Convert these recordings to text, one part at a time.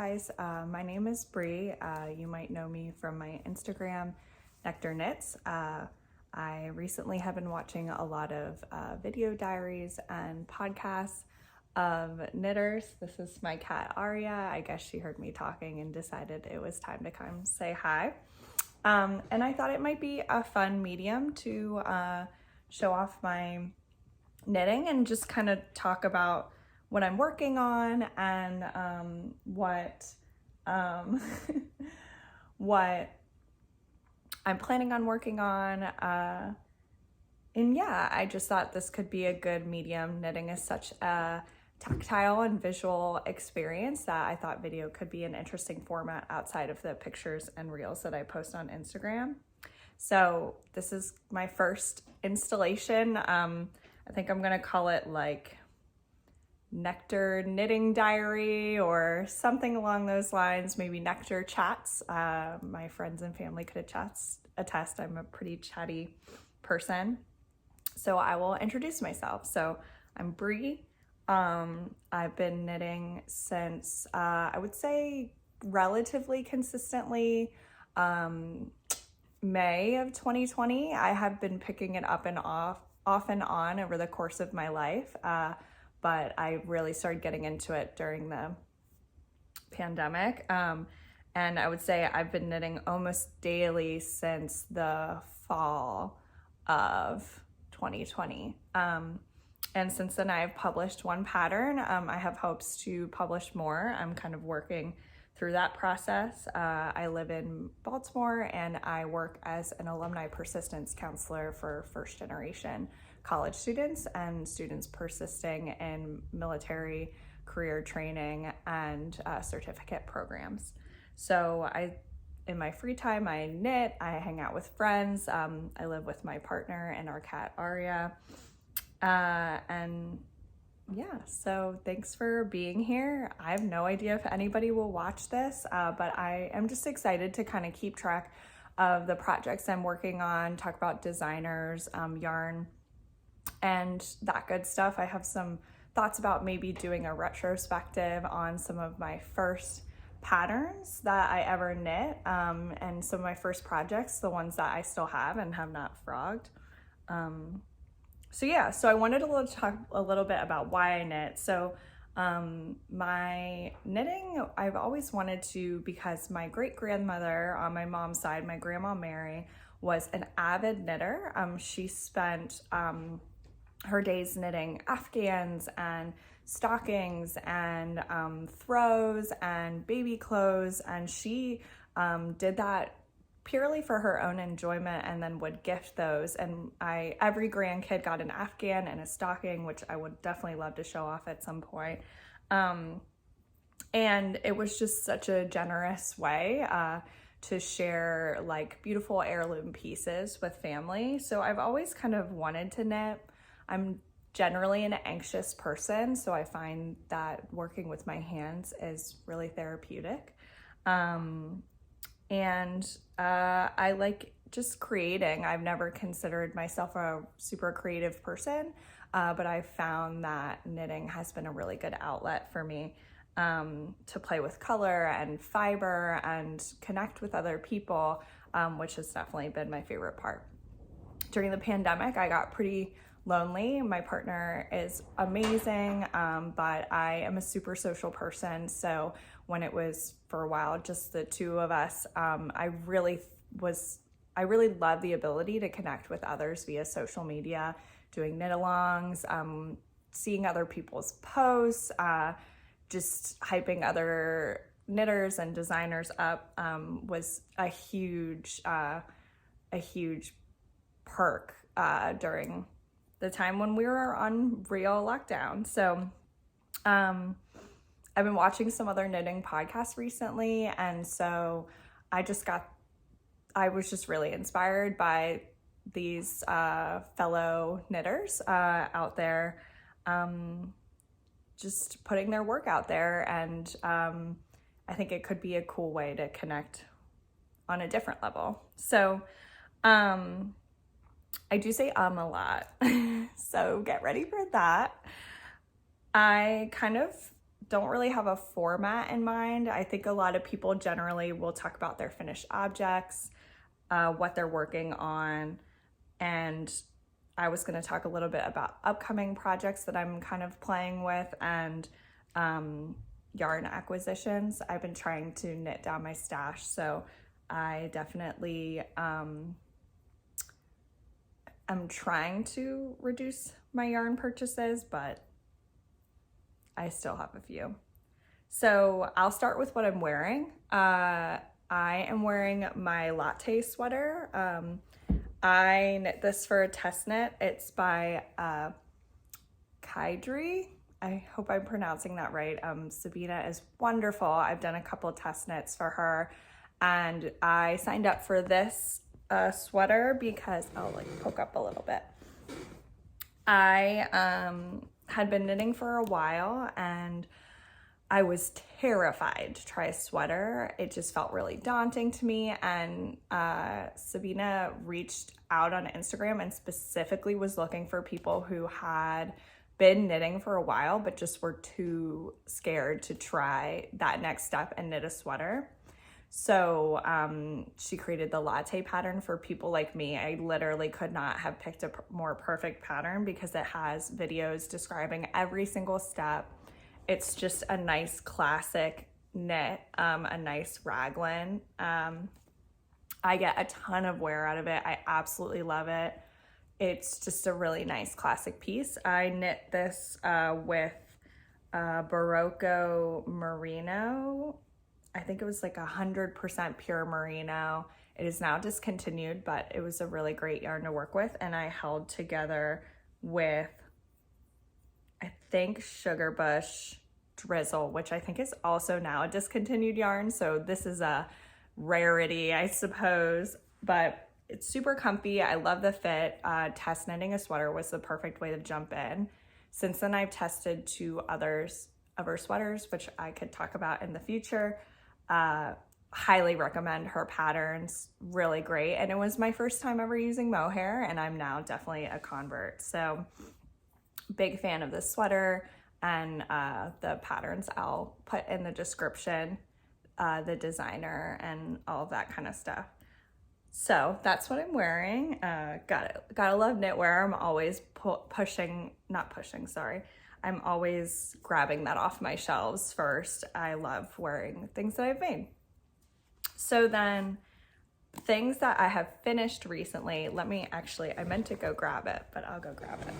guys. My name is Bree. You might know me from my Instagram, Nectar Knits. I recently have been watching a lot of video diaries and podcasts of knitters. This is my cat Aria. I guess she heard me talking and decided it was time to come say hi. And I thought it might be a fun medium to show off my knitting and just kind of talk about what I'm working on and what what I'm planning on working on. And yeah, I just thought this could be a good medium. Knitting is such a tactile and visual experience that I thought video could be an interesting format outside of the pictures and reels that I post on Instagram. So this is my first installation. I think I'm gonna call it like Nectar Knitting Diary or something along those lines, maybe Nectar Chats. My friends and family could attest I'm a pretty chatty person. So I will introduce myself. So I'm Bree. I've been knitting since, I would say relatively consistently, May of 2020. I have been picking it up and off and on over the course of my life, but I really started getting into it during the pandemic. And I would say I've been knitting almost daily since the fall of 2020. And since then I've published one pattern. I have hopes to publish more. I'm kind of working through that process. I live in Baltimore and I work as an alumni persistence counselor for first generation college students and students persisting in military career training and certificate programs. So in my free time, I knit, I hang out with friends. I live with my partner and our cat Aria. And yeah, so thanks for being here. I have no idea if anybody will watch this, but I am just excited to kind of keep track of the projects I'm working on, talk about designers, yarn, and that good stuff. I have some thoughts about maybe doing a retrospective on some of my first patterns that I ever knit, and some of my first projects, the ones that I still have and have not frogged. So yeah, so I wanted to talk a little bit about why I knit. So my knitting, I've always wanted to, because my great-grandmother on my mom's side, my grandma Mary, was an avid knitter. She spent her days knitting Afghans and stockings and throws and baby clothes, and she did that purely for her own enjoyment and then would gift those. And every grandkid got an Afghan and a stocking, which I would definitely love to show off at some point. And it was just such a generous way to share like beautiful heirloom pieces with family. So I've always kind of wanted to knit. I'm generally an anxious person, so I find that working with my hands is really therapeutic. And I like just creating. I've never considered myself a super creative person, but I've found that knitting has been a really good outlet for me to play with color and fiber and connect with other people, which has definitely been my favorite part. During the pandemic, I got pretty lonely. My partner is amazing, but I am a super social person. So when it was for a while just the two of us, I really love the ability to connect with others via social media, doing knit-alongs, seeing other people's posts, just hyping other knitters and designers up was a huge perk during the time when we were on real lockdown. So I've been watching some other knitting podcasts recently, and so I was just really inspired by these fellow knitters out there, just putting their work out there, and I think it could be a cool way to connect on a different level. So I do say a lot, so get ready for that. I kind of don't really have a format in mind. I think a lot of people generally will talk about their finished objects, what they're working on, and I was going to talk a little bit about upcoming projects that I'm kind of playing with, and yarn acquisitions. I've been trying to knit down my stash, so I definitely I'm trying to reduce my yarn purchases, but I still have a few. So I'll start with what I'm wearing. I am wearing my latte sweater. I knit this for a test knit. It's by Kaidri. I hope I'm pronouncing that right. Sabina is wonderful. I've done a couple test knits for her, and I signed up for this sweater because I'll like poke up a little bit. I had been knitting for a while, and I was terrified to try a sweater. It just felt really daunting to me, and Sabina reached out on Instagram and specifically was looking for people who had been knitting for a while but just were too scared to try that next step and knit a sweater. So she created the latte pattern for people like me. I literally could not have picked a more perfect pattern because it has videos describing every single step. It's just a nice classic knit, a nice raglan. I get a ton of wear out of it. I absolutely love it. It's just a really nice classic piece. I knit this with Barocco Merino. I think it was like 100% pure merino. It is now discontinued, but it was a really great yarn to work with. And I held together with, I think, Sugarbush Drizzle, which I think is also now a discontinued yarn. So this is a rarity, I suppose, but it's super comfy. I love the fit. Test knitting a sweater was the perfect way to jump in. Since then, I've tested 2 others of her sweaters, which I could talk about in the future. Highly recommend her patterns, really great. And it was my first time ever using mohair, and I'm now definitely a convert. So big fan of this sweater, and the patterns I'll put in the description, the designer and all of that kind of stuff. So that's what I'm wearing. Gotta love knitwear. I'm always I'm always grabbing that off my shelves first. I love wearing things that I've made. So then, things that I have finished recently, I meant to go grab it, but I'll go grab it.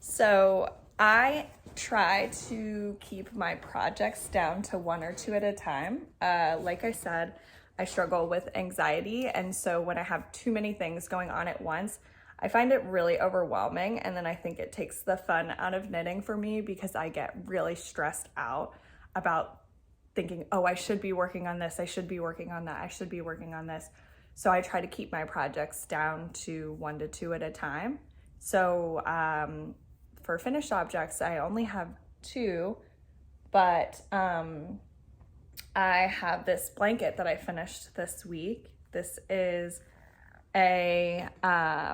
So I try to keep my projects down to 1 or 2 at a time. Like I said, I struggle with anxiety, and so when I have too many things going on at once, I find it really overwhelming, and then I think it takes the fun out of knitting for me because I get really stressed out about thinking, oh, I should be working on this, I should be working on that, I should be working on this. So I try to keep my projects down to 1 to 2 at a time. So for finished objects, I only have 2, but I have this blanket that I finished this week. This is a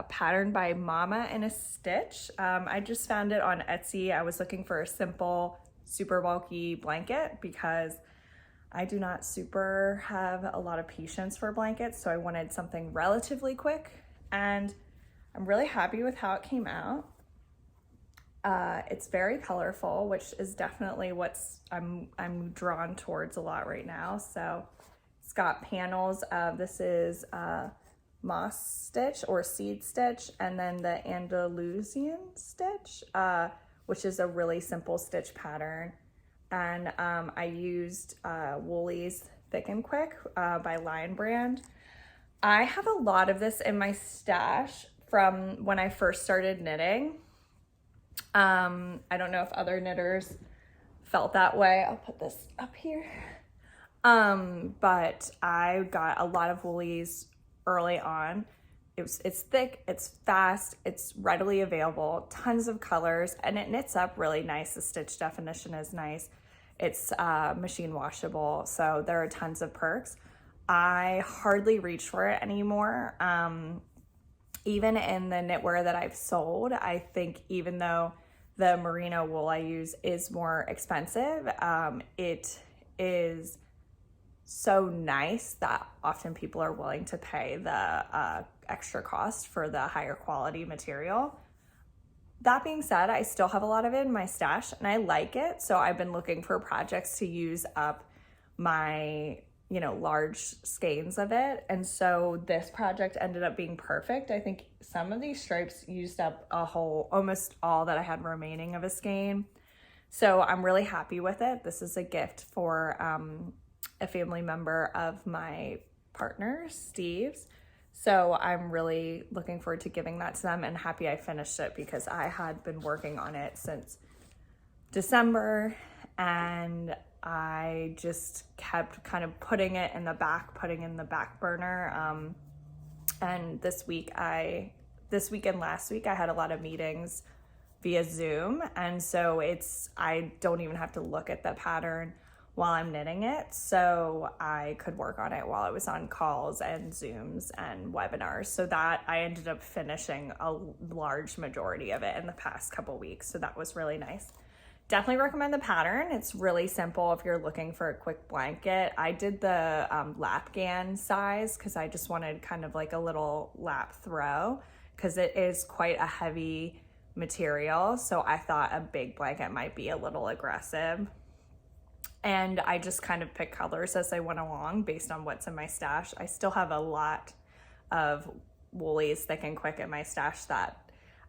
pattern by Mama in a Stitch. I just found it on Etsy. I was looking for a simple, super bulky blanket because I do not super have a lot of patience for blankets, so I wanted something relatively quick, and I'm really happy with how it came out. It's very colorful, which is definitely what's I'm drawn towards a lot right now. So it's got panels of, this is moss stitch or seed stitch, and then the Andalusian stitch, which is a really simple stitch pattern. And I used Woolies Thick and Quick by Lion Brand. I have a lot of this in my stash from when I first started knitting. I don't know if other knitters felt that way. I'll put this up here. But I got a lot of Woolies early on. It's thick, it's fast, it's readily available, tons of colors, and it knits up really nice. The stitch definition is nice. It's machine washable, so there are tons of perks. I hardly reach for it anymore. Even in the knitwear that I've sold, I think even though the merino wool I use is more expensive. It is so nice that often people are willing to pay the extra cost for the higher quality material. That being said, I still have a lot of it in my stash and I like it. So I've been looking for projects to use up my, large skeins of it. And so this project ended up being perfect. I think some of these stripes used up almost all that I had remaining of a skein. So I'm really happy with it. This is a gift for a family member of my partner, Steve's. So I'm really looking forward to giving that to them and happy I finished it because I had been working on it since December and I just kept kind of putting in the back burner. And this week and last week, I had a lot of meetings via Zoom. And so I don't even have to look at the pattern while I'm knitting it. So I could work on it while I was on calls and Zooms and webinars. So that I ended up finishing a large majority of it in the past couple weeks. So that was really nice. Definitely recommend the pattern. It's really simple if you're looking for a quick blanket. I did the lapgan size because I just wanted kind of like a little lap throw because it is quite a heavy material. So I thought a big blanket might be a little aggressive. And I just kind of picked colors as I went along based on what's in my stash. I still have a lot of woolies thick and quick in my stash that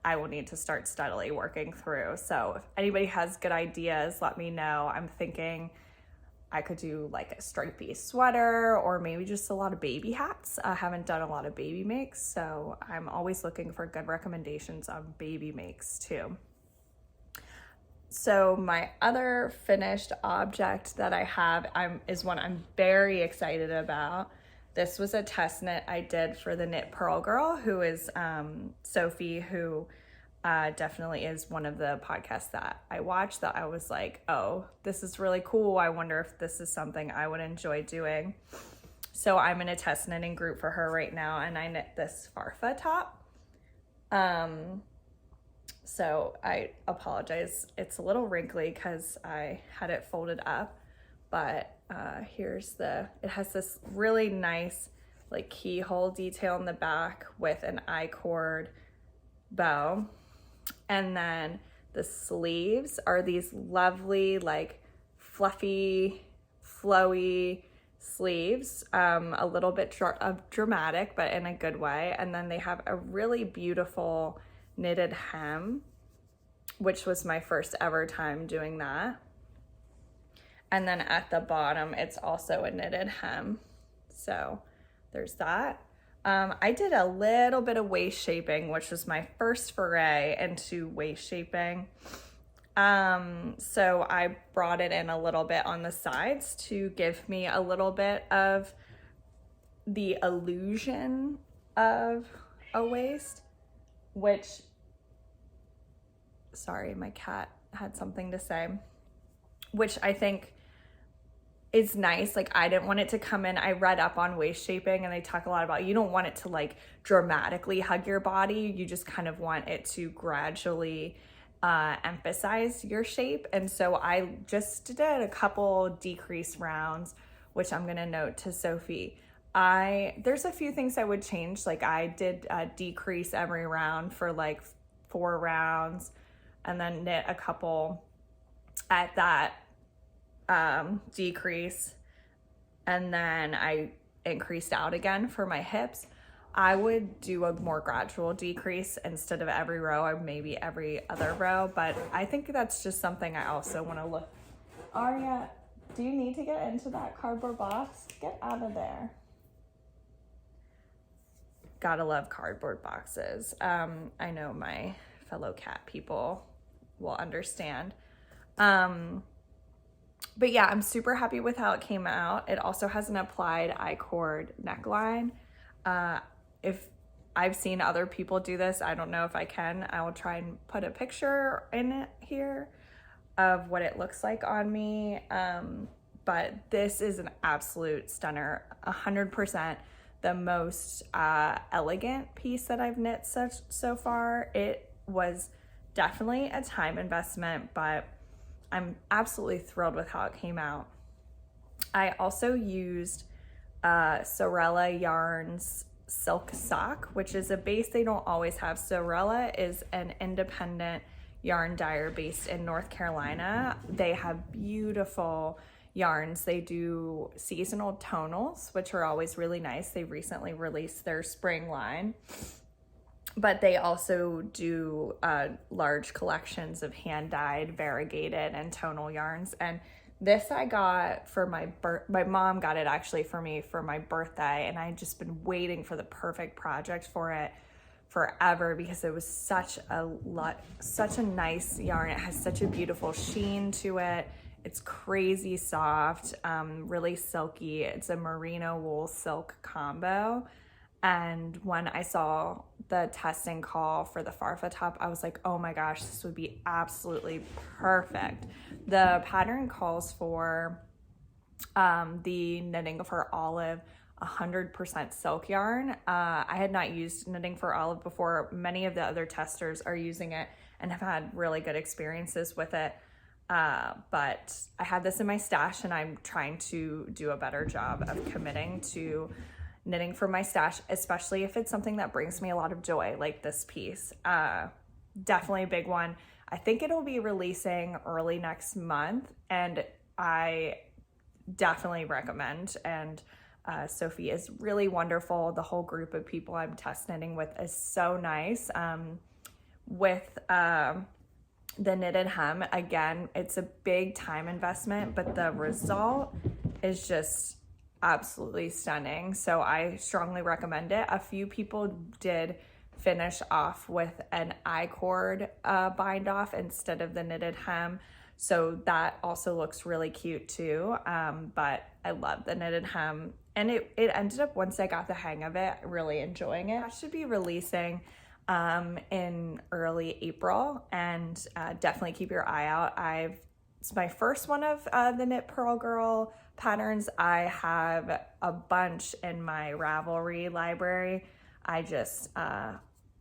I will need to start steadily working through. So if anybody has good ideas, let me know. I'm thinking I could do like a stripy sweater or maybe just a lot of baby hats. I haven't done a lot of baby makes, so I'm always looking for good recommendations on baby makes too. So my other finished object that I have is one I'm very excited about. This was a test knit I did for the Knit Pearl Girl, who is Sophie, who definitely is one of the podcasts that I watched that I was like, oh, this is really cool. I wonder if this is something I would enjoy doing. So I'm in a test knitting group for her right now, and I knit this Farfa top. So I apologize. It's a little wrinkly because I had it folded up, but it has this really nice like keyhole detail in the back with an I-cord bow. And then the sleeves are these lovely, like fluffy, flowy sleeves, a little bit dramatic, but in a good way. And then they have a really beautiful knitted hem, which was my first ever time doing that. And then at the bottom, it's also a knitted hem. So there's that. I did a little bit of waist shaping, which was my first foray into waist shaping. So I brought it in a little bit on the sides to give me a little bit of the illusion of a waist, which, sorry, my cat had something to say, which I think is nice. Like, I didn't want it to come in. I read up on waist shaping and they talk a lot about you don't want it to like dramatically hug your body. You just kind of want it to gradually emphasize your shape. And so I just did a couple decrease rounds, which I'm gonna note to Sophie. There's a few things I would change. Like I did decrease every round for like 4 rounds and then knit a couple at that decrease, and then I increased out again for my hips. I would do a more gradual decrease instead of every row, or maybe every other row, but I think that's just something I also want to look. Aria, do you need to get into that cardboard box? Get out of there. Gotta love cardboard boxes. I know my fellow cat people will understand. But yeah, I'm super happy with how it came out. It also has an applied I-cord neckline. If I've seen other people do this, I don't know if I can. I will try and put a picture in it here of what it looks like on me. But this is an absolute stunner, 100% the most elegant piece that I've knit so far. It was definitely a time investment, but I'm absolutely thrilled with how it came out. I also used Sorella Yarns Silk Sock, which is a base they don't always have. Sorella is an independent yarn dyer based in North Carolina. They have beautiful yarns. They do seasonal tonals, which are always really nice. They recently released their spring line, but they also do large collections of hand-dyed, variegated, and tonal yarns. And this I got for my mom got it actually for me for my birthday, and I had just been waiting for the perfect project for it forever because it was such a nice yarn. It has such a beautiful sheen to it. It's crazy soft, really silky. It's a merino wool silk combo. And when I saw the testing call for the Farfa top, I was like, oh my gosh, this would be absolutely perfect. The pattern calls for the Knitting for Olive 100% silk yarn. I had not used Knitting for Olive before. Many of the other testers are using it and have had really good experiences with it. But I had this in my stash, and I'm trying to do a better job of committing to knitting for my stash, especially if it's something that brings me a lot of joy, like this piece. Definitely a big one. I think it'll be releasing early next month, and I definitely recommend. And Sophie is really wonderful. The whole group of people I'm test knitting with is so nice. With the knitted hem, again, it's a big time investment, but the result is just absolutely stunning. So I strongly recommend it. A few people did finish off with an I-cord bind off instead of the knitted hem, so that also looks really cute too. But I love the knitted hem, and it ended up, once I got the hang of it, really enjoying it. I should be releasing in early April, and definitely keep your eye out. It's my first one of the Knit Pearl Girl patterns. I have a bunch in my Ravelry library. I just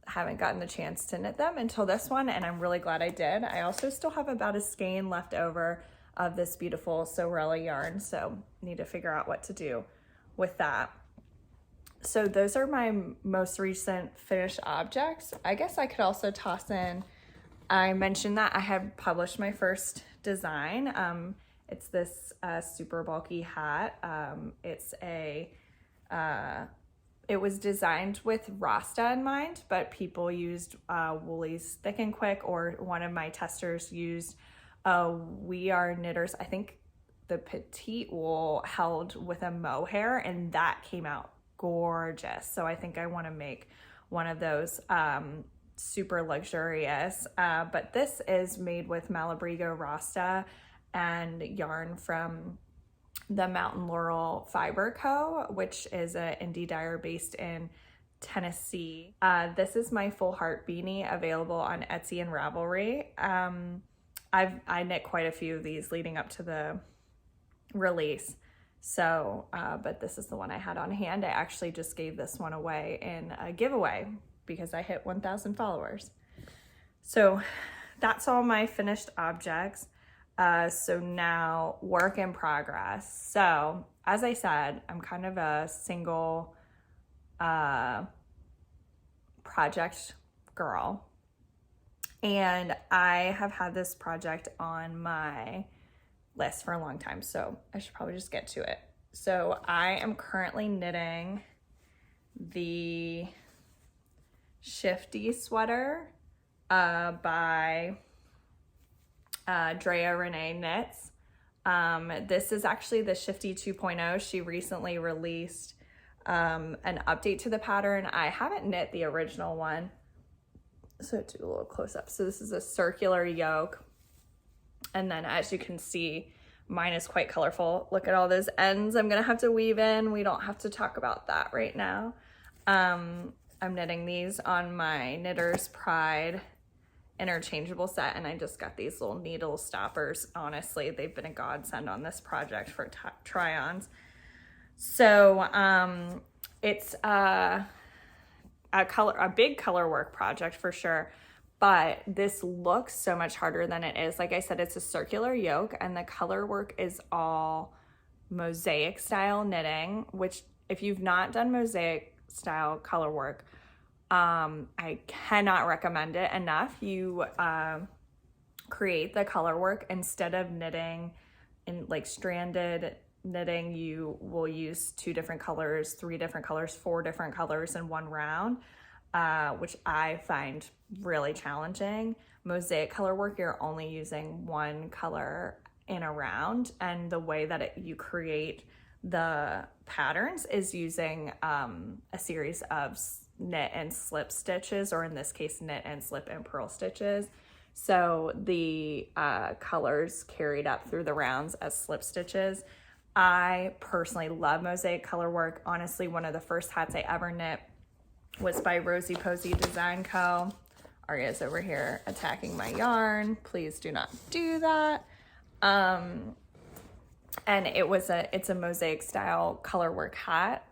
haven't gotten the chance to knit them until this one, and I'm really glad I did. I also still have about a skein left over of this beautiful Sorella yarn, so need to figure out what to do with that. So those are my most recent finished objects. I guess I could also toss in, I mentioned that I had published my first design. It's this super bulky hat. It was designed with Rasta in mind, but people used Woolies Thick and Quick, or one of my testers used We Are Knitters, I think the petite wool held with a mohair, and that came out gorgeous. So I think I want to make one of those super luxurious, but this is made with Malabrigo Rasta and yarn from the Mountain Laurel Fiber Co., which is an indie dyer based in Tennessee. This is my Full Heart beanie, available on Etsy and Ravelry. I knit quite a few of these leading up to the release. So, but this is the one I had on hand. I actually just gave this one away in a giveaway because I hit 1,000 followers. So that's all my finished objects. So now work in progress. So as I said, I'm kind of a single project girl, and I have had this project on my list for a long time, so I should probably just get to it. So I am currently knitting the Shifty sweater by Drea Renee Knits. This is actually the Shifty 2.0. She recently released an update to the pattern. I haven't knit the original one, so do a little close up. So this is a circular yoke, and then as you can see, mine is quite colorful. Look at all those ends I'm gonna have to weave in. We don't have to talk about that right now. I'm knitting these on my Knitter's Pride interchangeable set, and I just got these little needle stoppers. Honestly, they've been a godsend on this project for try-ons. So it's a big color work project for sure, but this looks so much harder than it is. Like I said, it's a circular yoke, and the color work is all mosaic style knitting, which if you've not done mosaic style color work, I cannot recommend it enough. You create the color work instead of knitting in like stranded knitting. You will use 2 different colors, 3 different colors, 4 different colors in one round, which I find really challenging. Mosaic color work, you're only using 1 color in a round, and the way that you create the patterns is using a series of knit and slip stitches, or in this case knit and slip and purl stitches. So the colors carried up through the rounds as slip stitches. I personally love mosaic color work. Honestly, one of the first hats I ever knit was by Rosie Posey Design Co. Aria's over here attacking my yarn. Please do not do that. And it's a mosaic style color work hat.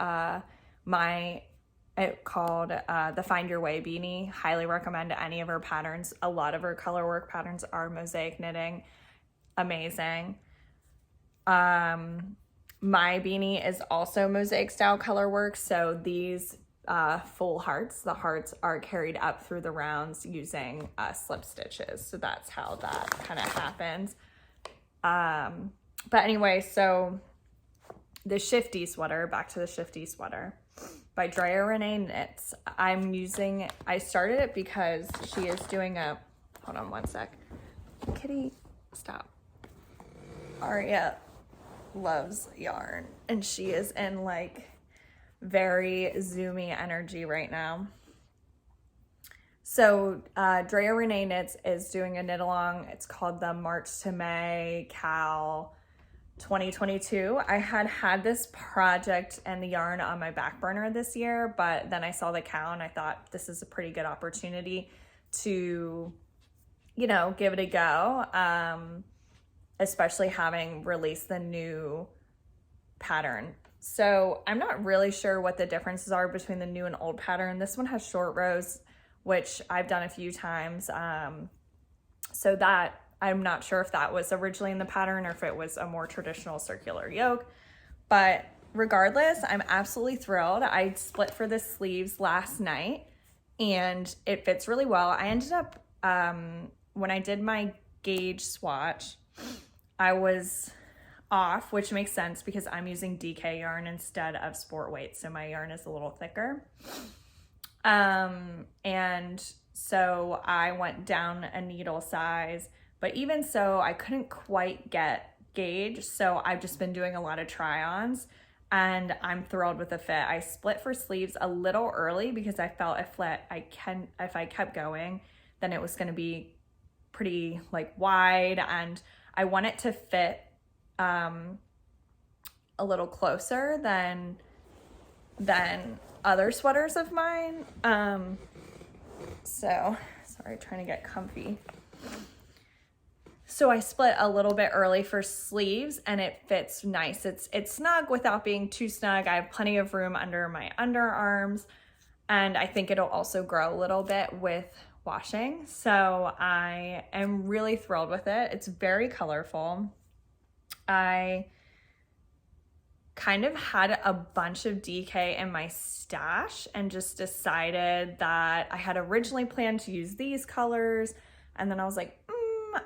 It called the Find Your Way beanie. Highly recommend any of her patterns. A lot of her color work patterns are mosaic knitting. Amazing. My beanie is also mosaic style color work. So these full hearts, the hearts are carried up through the rounds using slip stitches. So that's how that kind of happens. But anyway, so the Shifty sweater, back to the Shifty sweater by Drea Renee Knits. I started it because she is doing hold on one sec. Kitty, stop. Aria loves yarn, and she is in like very zoomy energy right now. So Drea Renee Knits is doing a knit along. It's called the March to May KAL 2022. I had this project and the yarn on my back burner this year, but then I saw the KAL and I thought this is a pretty good opportunity to, give it a go, especially having released the new pattern. So I'm not really sure what the differences are between the new and old pattern. This one has short rows, which I've done a few times. So that I'm not sure if that was originally in the pattern or if it was a more traditional circular yoke, but regardless, I'm absolutely thrilled. I split for the sleeves last night and it fits really well. I ended up, when I did my gauge swatch, I was off, which makes sense because I'm using DK yarn instead of sport weight. So my yarn is a little thicker. And so I went down a needle size, but even so, I couldn't quite get gauge. So I've just been doing a lot of try-ons and I'm thrilled with the fit. I split for sleeves a little early because I felt if I kept going, then it was going to be pretty like wide, and I want it to fit a little closer than other sweaters of mine. So sorry, trying to get comfy. So I split a little bit early for sleeves and it fits nice. It's snug without being too snug. I have plenty of room under my underarms, and I think it'll also grow a little bit with washing. So I am really thrilled with it. It's very colorful. I kind of had a bunch of DK in my stash and just decided that I had originally planned to use these colors, and then I was like,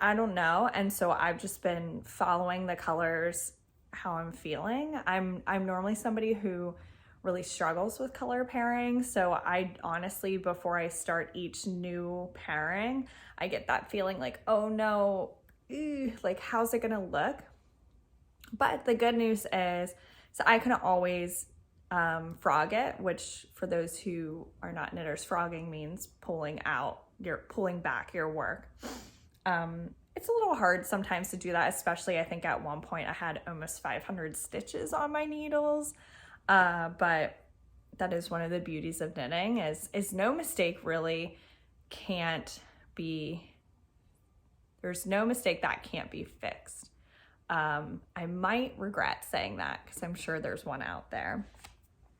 I don't know. And so I've just been following the colors how I'm feeling. I'm normally somebody who really struggles with color pairing. So I honestly, before I start each new pairing, I get that feeling like, oh no, like how's it gonna look? But the good news is, so I can always frog it, which for those who are not knitters, frogging means pulling back your work. It's a little hard sometimes to do that, especially I think at one point I had almost 500 stitches on my needles. But that is one of the beauties of knitting is no mistake really there's no mistake that can't be fixed. I might regret saying that because I'm sure there's one out there.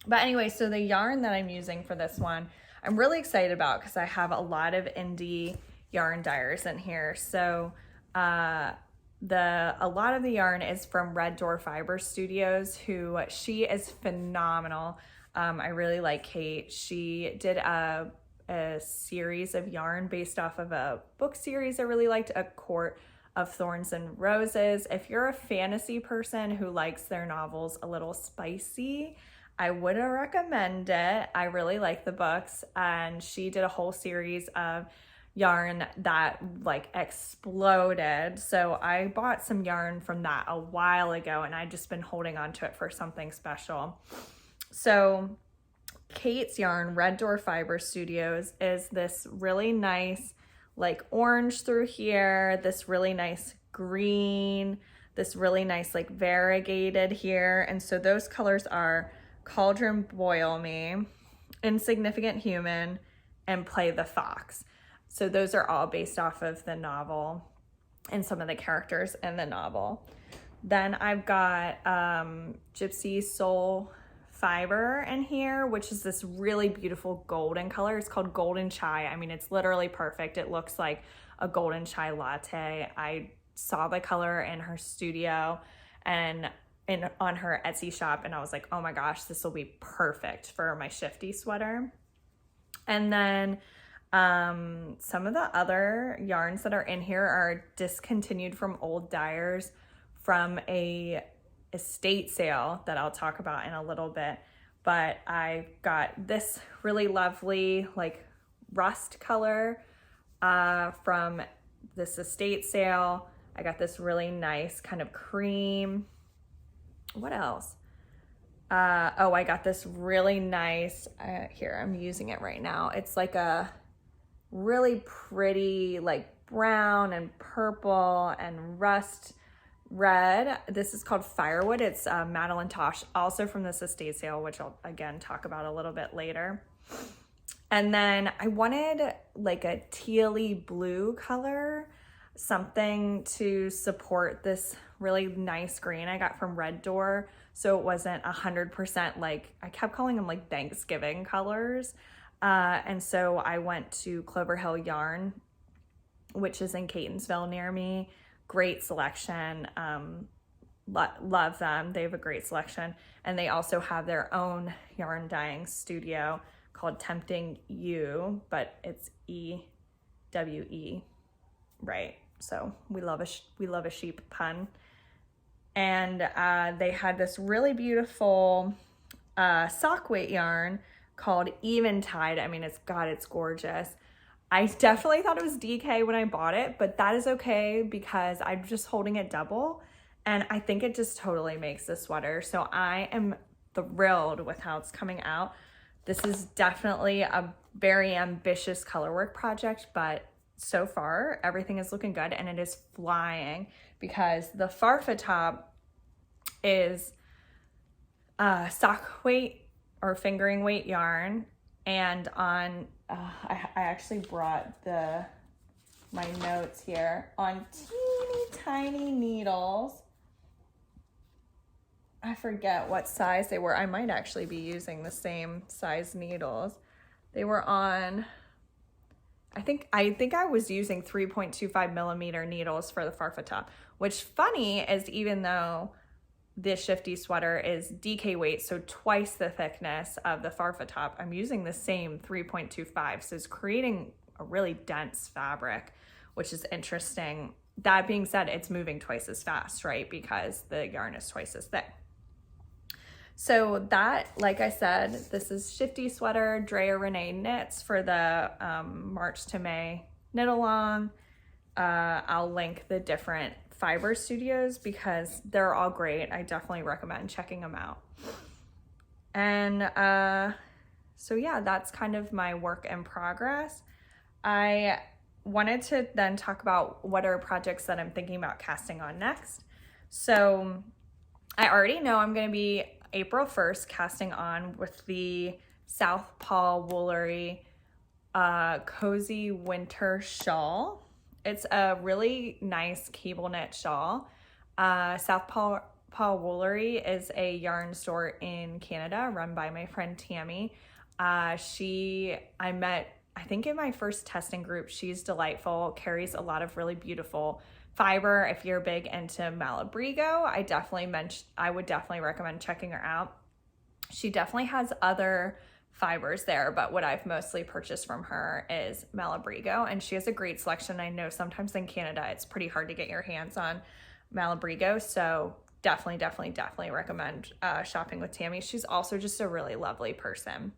But anyway, so the yarn that I'm using for this one, I'm really excited about because I have a lot of indie yarn dyers in here. So a lot of the yarn is from Red Door Fiber Studios, who she is phenomenal. I really like Kate. She did a series of yarn based off of a book series I really liked, A Court of Thorns and Roses. If you're a fantasy person who likes their novels a little spicy, I would recommend it. I really like the books, and she did a whole series of yarn that like exploded. So I bought some yarn from that a while ago, and I've just been holding on to it for something special. So Kate's yarn, Red Door Fiber Studios, is this really nice like orange through here, this really nice green, this really nice like variegated here. And so those colors are Cauldron Boil Me, Insignificant Human, and Play the Fox. So those are all based off of the novel and some of the characters in the novel. Then I've got Gypsy Soul Fiber in here, which is this really beautiful golden color. It's called Golden Chai. I mean, it's literally perfect. It looks like a golden chai latte. I saw the color in her studio and on her Etsy shop, and I was like, oh my gosh, this will be perfect for my Shifty sweater. And then some of the other yarns that are in here are discontinued from old dyers from a estate sale that I'll talk about in a little bit. But I got this really lovely like rust color from this estate sale. I got this really nice kind of cream. What else? Oh, I got this really nice, here, I'm using it right now. It's like a really pretty like brown and purple and rust red. This is called Firewood. It's Madeline Tosh, also from this estate sale, which I'll again talk about a little bit later. And then I wanted like a tealy blue color, something to support this really nice green I got from Red Door. So it wasn't 100% like, I kept calling them like Thanksgiving colors. And so I went to Clover Hill Yarn, which is in Catonsville near me. Great selection. Love them. They have a great selection. And they also have their own yarn dyeing studio called Tempting You, but it's EWE, right? So we love a sheep pun. And they had this really beautiful sock weight yarn called Eventide. I mean, it's gorgeous. I definitely thought it was DK when I bought it, but that is okay because I'm just holding it double, and I think it just totally makes the sweater. So I am thrilled with how it's coming out. This is definitely a very ambitious colorwork project, but so far everything is looking good, and it is flying because the Farfa top is sock weight or fingering weight yarn, and on I actually brought my notes here on teeny tiny needles. I forget what size they were. I might actually be using the same size needles. They were on, I think I was using 3.25 millimeter needles for the Farfa top, which funny is even though this Shifty sweater is DK weight, so twice the thickness of the Farfa top, I'm using the same 3.25, so it's creating a really dense fabric, which is interesting. That being said, it's moving twice as fast, right? Because the yarn is twice as thick. So that, like I said, this is Shifty sweater, Drea Renee knits for the March to May knit along. I'll link the different fiber studios because they're all great. I definitely recommend checking them out. And so yeah, that's kind of my work in progress. I wanted to then talk about what are projects that I'm thinking about casting on next. So I already know I'm going to be April 1st casting on with the Southpaw Woolery Cozy Winter Shawl. It's a really nice cable knit shawl. Southpaw Woolery is a yarn store in Canada run by my friend Tammy. I met, I think in my first testing group. She's delightful, carries a lot of really beautiful fiber. If you're big into Malabrigo, I would definitely recommend checking her out. She definitely has other fibers there, but what I've mostly purchased from her is Malabrigo, and she has a great selection. I know sometimes in Canada it's pretty hard to get your hands on Malabrigo, so definitely recommend shopping with Tammy. She's also just a really lovely person.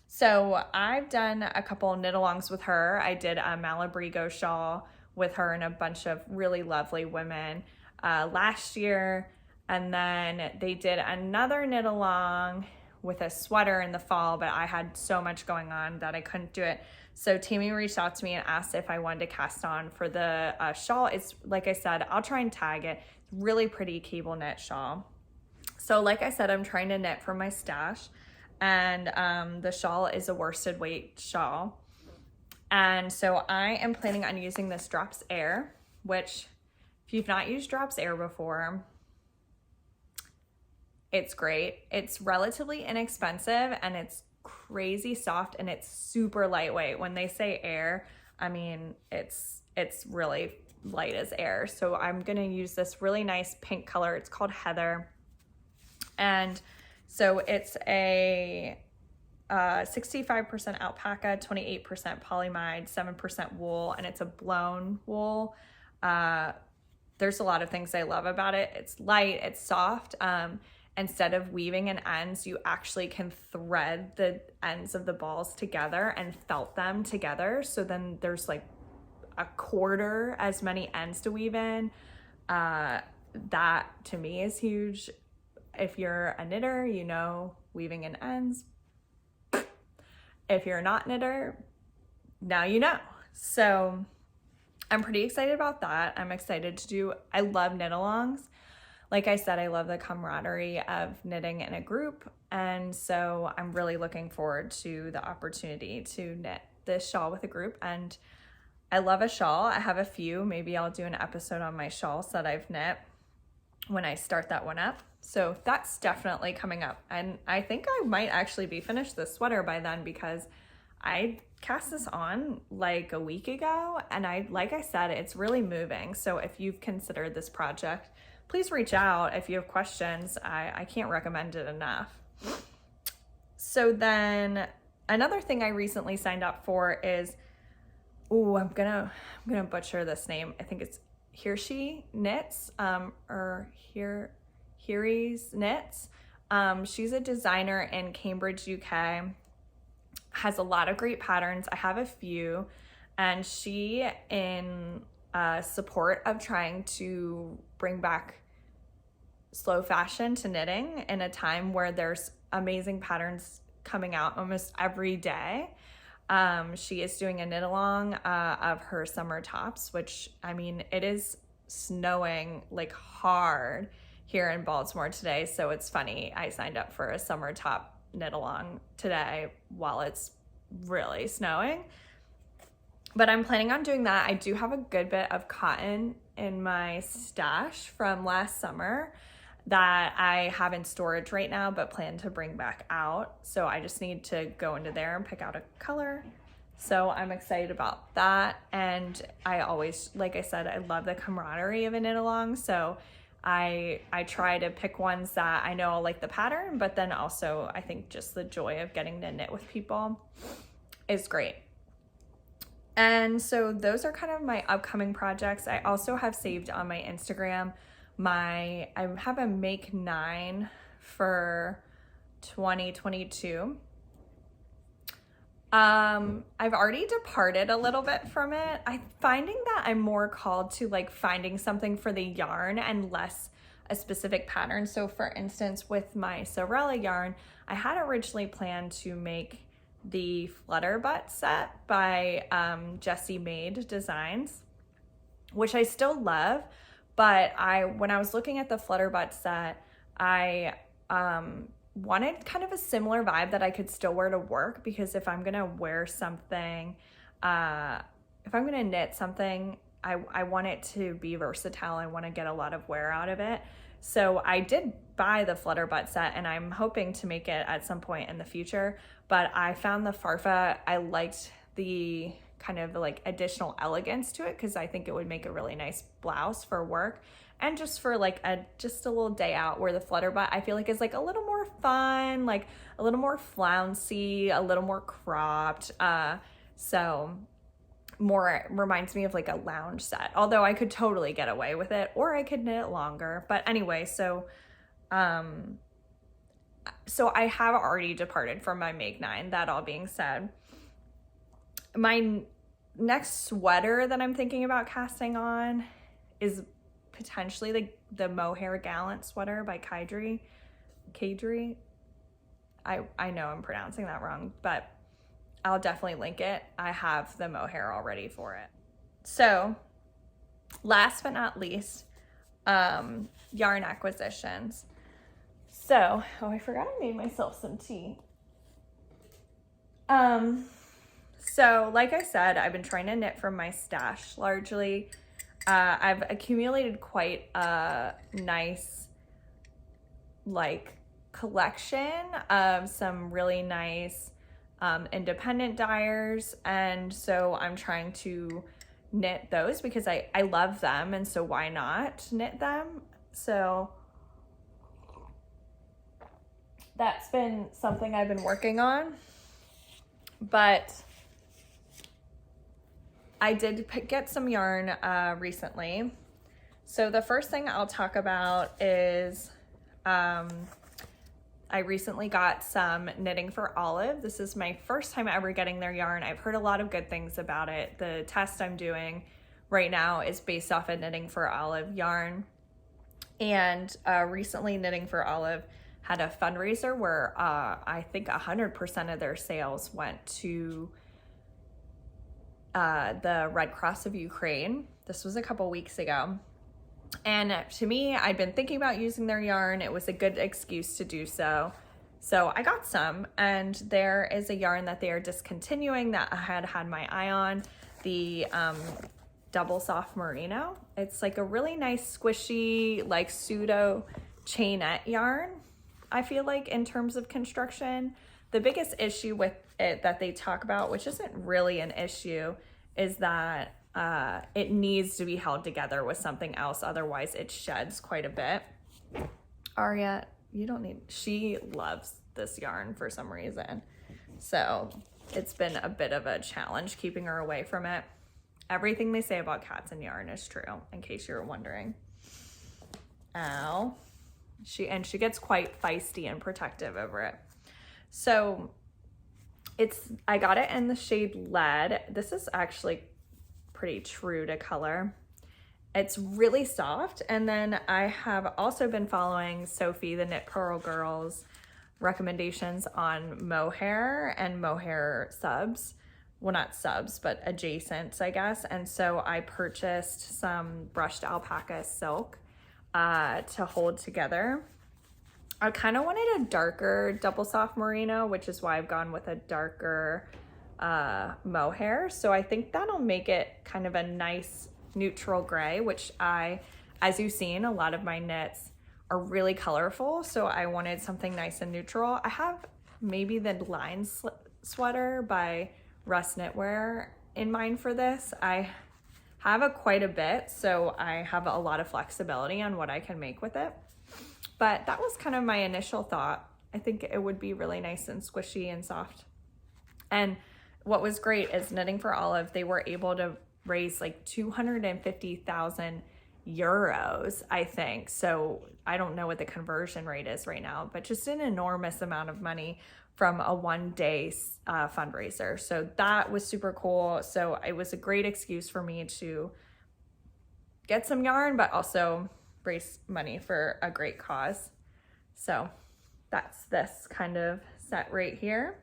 So I've done a couple knit alongs with her. I did a Malabrigo shawl with her and a bunch of really lovely women last year, and then they did another knit along with a sweater in the fall, but I had so much going on that I couldn't do it. So Tammy reached out to me and asked if I wanted to cast on for the shawl. It's, like I said, I'll try and tag it. Really pretty cable knit shawl. So like I said, I'm trying to knit for my stash, and the shawl is a worsted weight shawl. And so I am planning on using this Drops Air, which if you've not used Drops Air before, it's great. It's relatively inexpensive, and it's crazy soft, and it's super lightweight. When they say air, I mean, it's really light as air. So I'm going to use this really nice pink color. It's called Heather. And so it's a 65% alpaca, 28% polyamide, 7% wool, and it's a blown wool. There's a lot of things I love about it. It's light, it's soft. Instead of weaving in ends, you actually can thread the ends of the balls together and felt them together. So then there's like a quarter as many ends to weave in. That to me is huge. If you're a knitter, you know weaving in ends. If you're not a knitter, now you know. So I'm pretty excited about that. I'm excited to do, I love knit alongs. Like I said, I love the camaraderie of knitting in a group. And so I'm really looking forward to the opportunity to knit this shawl with a group. And I love a shawl. I have a few. Maybe I'll do an episode on my shawls that I've knit when I start that one up. So that's definitely coming up. And I think I might actually be finished this sweater by then, because I cast this on like a week ago, and like I said, it's really moving. So if you've considered this project, please reach out if you have questions. I can't recommend it enough. So then another thing I recently signed up for is, I'm gonna butcher this name. I think it's Hirschi Knits, or Hiri's Knits. She's a designer in Cambridge, UK. Has a lot of great patterns. I have a few, and she, in support of trying to bring back slow fashion to knitting in a time where there's amazing patterns coming out almost every day, she is doing a knit along of her summer tops, which, I mean, it is snowing like hard here in Baltimore today. So it's funny, I signed up for a summer top knit along today while it's really snowing. But I'm planning on doing that. I do have a good bit of cotton in my stash from last summer that I have in storage right now, but plan to bring back out. So I just need to go into there and pick out a color. So I'm excited about that. And I always, like I said, I love the camaraderie of a knit along. So I try to pick ones that I know I'll like the pattern, but then also I think just the joy of getting to knit with people is great. And so those are kind of my upcoming projects. I also have saved on my Instagram I have a Make 9 for 2022. I've already departed a little bit from it. I'm finding that I'm more called to like finding something for the yarn and less a specific pattern. So for instance, with my Sorella yarn, I had originally planned to make the Flutter Butt set by Jessie Made Designs, which I still love. But when I was looking at the Flutter Butt set, I wanted kind of a similar vibe that I could still wear to work, because if I'm gonna wear something, if I'm gonna knit something, I want it to be versatile. I want to get a lot of wear out of it. So I did buy the Flutterbutt set and I'm hoping to make it at some point in the future, but I found the Farfa, I liked the kind of like additional elegance to it because I think it would make a really nice blouse for work and just for like just a little day out, where the Flutterbutt I feel like is like a little more fun, like a little more flouncy, a little more cropped. So more reminds me of like a lounge set, although I could totally get away with it, or I could knit it longer. But anyway, so I have already departed from my Make 9. That all being said, my next sweater that I'm thinking about casting on is potentially the mohair gallant sweater by Kadri. I know I'm pronouncing that wrong, but I'll definitely link it. I have the mohair already for it. So last but not least, yarn acquisitions. So, oh, I forgot I made myself some tea. So like I said, I've been trying to knit from my stash largely. I've accumulated quite a nice like collection of some really nice independent dyers, and so I'm trying to knit those because I love them, and so why not knit them? So that's been something I've been working on, but I did get some yarn recently. So the first thing I'll talk about is I recently got some Knitting for Olive. This is my first time ever getting their yarn. I've heard a lot of good things about it. The test I'm doing right now is based off of Knitting for Olive yarn. And recently Knitting for Olive had a fundraiser where I think 100% of their sales went to the Red Cross of Ukraine. This was a couple weeks ago. And to me, I'd been thinking about using their yarn. It was a good excuse to do so. So I got some, and there is a yarn that they are discontinuing that I had my eye on, the Double Soft Merino. It's like a really nice squishy, like pseudo chainette yarn, I feel like, in terms of construction. The biggest issue with it that they talk about, which isn't really an issue, is that it needs to be held together with something else, otherwise it sheds quite a bit. Aria, you don't need, she loves this yarn for some reason, so it's been a bit of a challenge keeping her away from it. Everything they say about cats and yarn is true, in case you're wondering. Ow. She gets quite feisty and protective over it. So I got it in the shade Lead. This is actually pretty true to color. It's really soft. And then I have also been following Sophie, the Knit Pearl Girl's recommendations on mohair and mohair subs. Well, not subs, but adjacents, I guess. And so I purchased some brushed alpaca silk to hold together. I kind of wanted a darker double soft merino, which is why I've gone with a darker mohair. So I think that'll make it kind of a nice neutral gray, which as you've seen, a lot of my knits are really colorful. So I wanted something nice and neutral. I have maybe the Line sweater by Russ Knitwear in mind for this. I have quite a bit, so I have a lot of flexibility on what I can make with it. But that was kind of my initial thought. I think it would be really nice and squishy and soft. And what was great is Knitting for Olive, they were able to raise like 250,000 euros, I think. So I don't know what the conversion rate is right now, but just an enormous amount of money from a one-day fundraiser. So that was super cool. So it was a great excuse for me to get some yarn, but also raise money for a great cause. So that's this kind of set right here.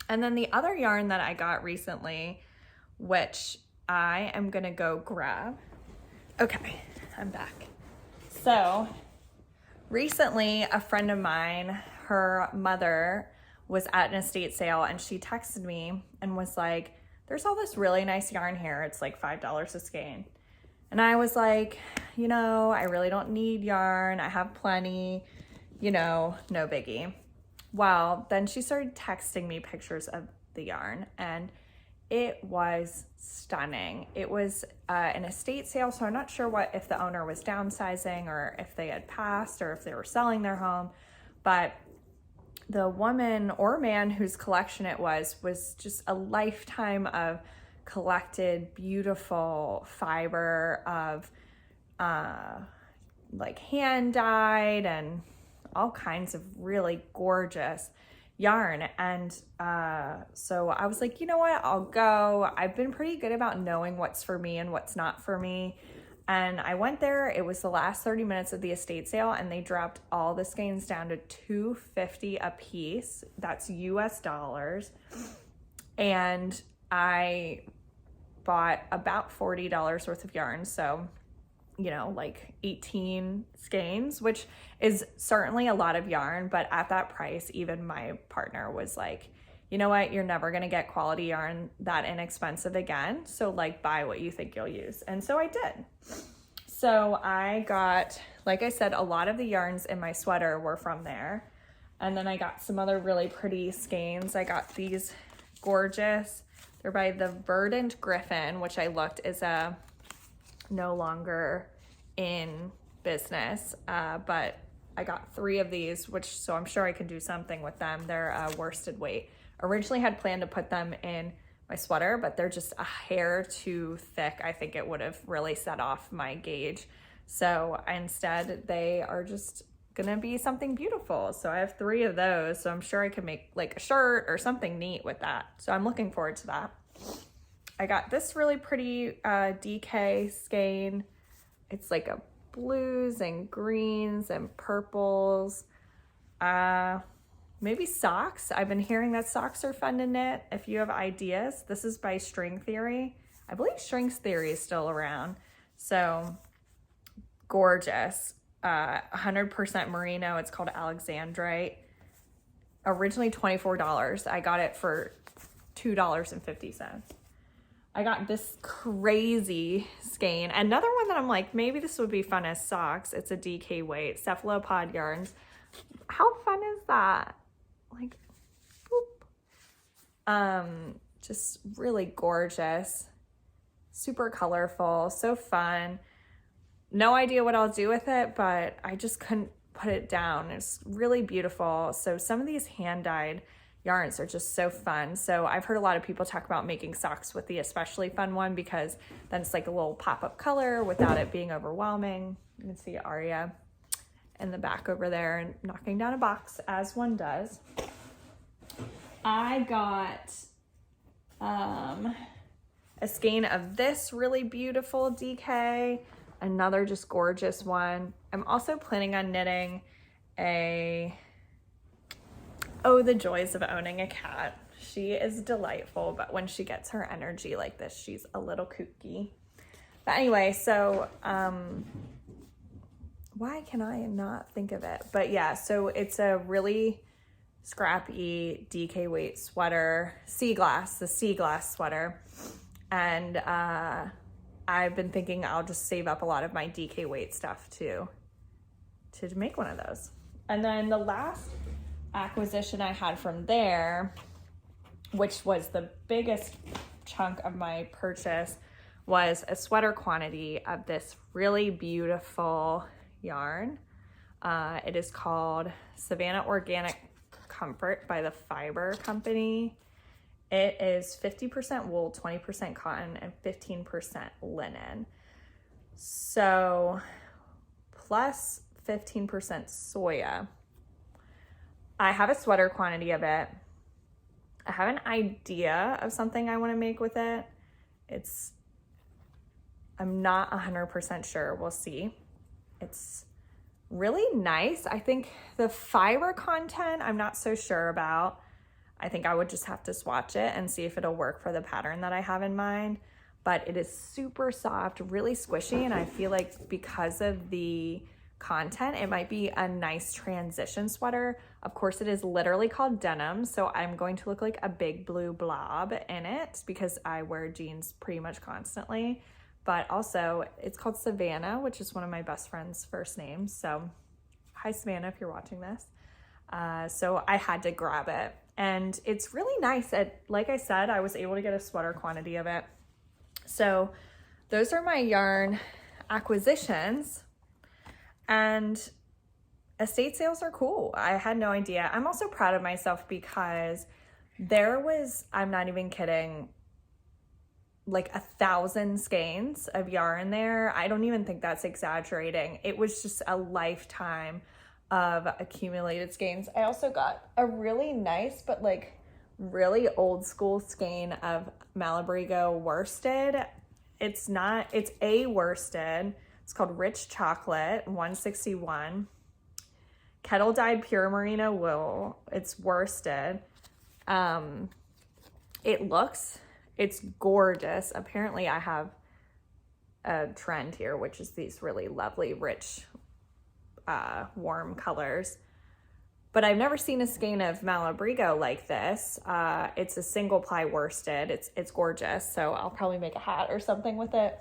And then the other yarn that I got recently, which I am gonna go grab. Okay, I'm back. So recently a friend of mine, her mother was at an estate sale and she texted me and was like, there's all this really nice yarn here. It's like $5 a skein. And I was like, you know, I really don't need yarn. I have plenty, you know, no biggie. Well, then she started texting me pictures of the yarn, and it was stunning. It was an estate sale, so I'm not sure if the owner was downsizing or if they had passed or if they were selling their home, but the woman or man whose collection it was just a lifetime of collected beautiful fiber of like hand dyed and all kinds of really gorgeous yarn. And so I was like, you know what, I'll go. I've been pretty good about knowing what's for me and what's not for me. And I went there. It was the last 30 minutes of the estate sale, and they dropped all the skeins down to $2.50 a piece. That's US dollars. And I bought about $40 worth of yarn. So, you know, like 18 skeins, which is certainly a lot of yarn, but at that price, even my partner was like, you know what, you're never gonna get quality yarn that inexpensive again. So like, buy what you think you'll use. And so I did. So I got, like I said, a lot of the yarns in my sweater were from there. And then I got some other really pretty skeins. I got these gorgeous, they're by the Verdant Griffin, which I looked is a no longer in business, but I got 3 of these, so I'm sure I can do something with them. They're worsted weight. Originally had planned to put them in my sweater, but they're just a hair too thick. I think it would have really set off my gauge. So instead, they are just gonna be something beautiful. So I have 3 of those, so I'm sure I can make like a shirt or something neat with that. So I'm looking forward to that. I got this really pretty DK skein. It's like a blues and greens and purples. Maybe socks. I've been hearing that socks are fun to knit. If you have ideas, this is by String Theory. I believe String Theory is still around. So gorgeous. 100% merino. It's called Alexandrite. Originally $24. I got it for $2.50. I got this crazy skein. Another one that I'm like, maybe this would be fun as socks. It's a DK weight, cephalopod yarns. How fun is that? Like, boop. Just really gorgeous, super colorful, so fun. No idea what I'll do with it, but I just couldn't put it down. It's really beautiful. So some of these hand-dyed yarns are just so fun. So I've heard a lot of people talk about making socks with the especially fun one, because then it's like a little pop-up color without it being overwhelming. You can see Aria in the back over there and knocking down a box, as one does. I got a skein of this really beautiful DK, another just gorgeous one. I'm also planning on knitting the joys of owning a cat. She is delightful, but when she gets her energy like this, she's a little kooky. But anyway, so why can I not think of it? But yeah, so it's a really scrappy DK weight sweater, the sea glass sweater. And I've been thinking I'll just save up a lot of my DK weight stuff to make one of those. And then the last acquisition I had from there, which was the biggest chunk of my purchase, was a sweater quantity of this really beautiful yarn. It is called Savannah Organic Comfort by the Fiber Company. It is 50% wool, 20% cotton, and 15% linen. So plus 15% soya. I have a sweater quantity of it. I have an idea of something I want to make with it. I'm not 100% sure. We'll see. It's really nice. I think the fiber content, I'm not so sure about. I think I would just have to swatch it and see if it'll work for the pattern that I have in mind. But it is super soft, really squishy, and I feel like because of the content, it might be a nice transition sweater. Of course, it is literally called denim, so I'm going to look like a big blue blob in it because I wear jeans pretty much constantly. but also it's called Savannah, which is one of my best friend's first names. So hi, Savannah, if you're watching this. So I had to grab it, and it's really nice. Like I said, I was able to get a sweater quantity of it. So those are my yarn acquisitions, and estate sales are cool. I had no idea. I'm also proud of myself because there was, I'm not even kidding, like 1,000 skeins of yarn there. I don't even think that's exaggerating. It was just a lifetime of accumulated skeins. I also got a really nice but like really old school skein of Malabrigo worsted. It's a worsted. It's called Rich Chocolate 161. Kettle dyed pure merino wool. It's worsted. It's gorgeous. Apparently I have a trend here, which is these really lovely, rich, warm colors. But I've never seen a skein of Malabrigo like this. It's a single ply worsted. It's gorgeous. So I'll probably make a hat or something with it.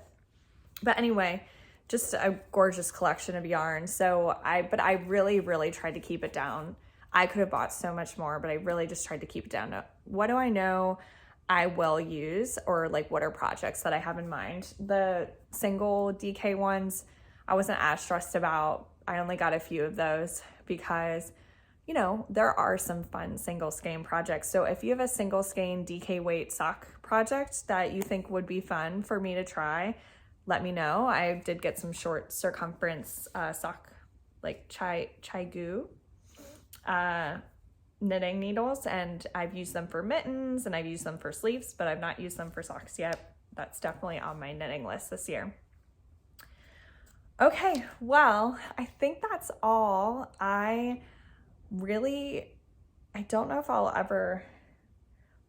But anyway, just a gorgeous collection of yarn. So I really, really tried to keep it down. I could have bought so much more, but I really just tried to keep it down. What do I know I will use, or like what are projects that I have in mind? The single DK ones, I wasn't as stressed about. I only got a few of those because, you know, there are some fun single skein projects. So if you have a single skein DK weight sock project that you think would be fun for me to try, let me know. I did get some short circumference sock, like chai gu knitting needles, and I've used them for mittens and I've used them for sleeves, but I've not used them for socks yet. That's definitely on my knitting list this year. Okay, well, I think that's all. I don't know if I'll ever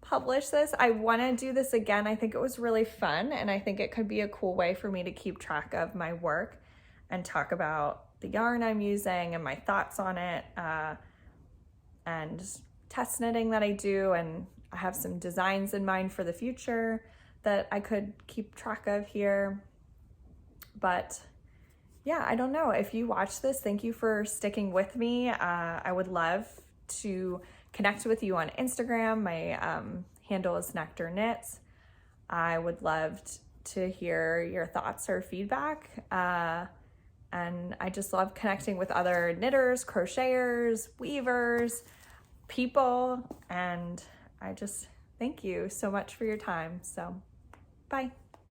publish this. I want to do this again. I think it was really fun, and I think it could be a cool way for me to keep track of my work and talk about the yarn I'm using and my thoughts on it, and test knitting that I do. And I have some designs in mind for the future that I could keep track of here. But yeah, I don't know. If you watch this, thank you for sticking with me. I would love to connect with you on Instagram. My handle is Nectar Knits. I would love to hear your thoughts or feedback. And I just love connecting with other knitters, crocheters, weavers, people. And I just thank you so much for your time. So bye.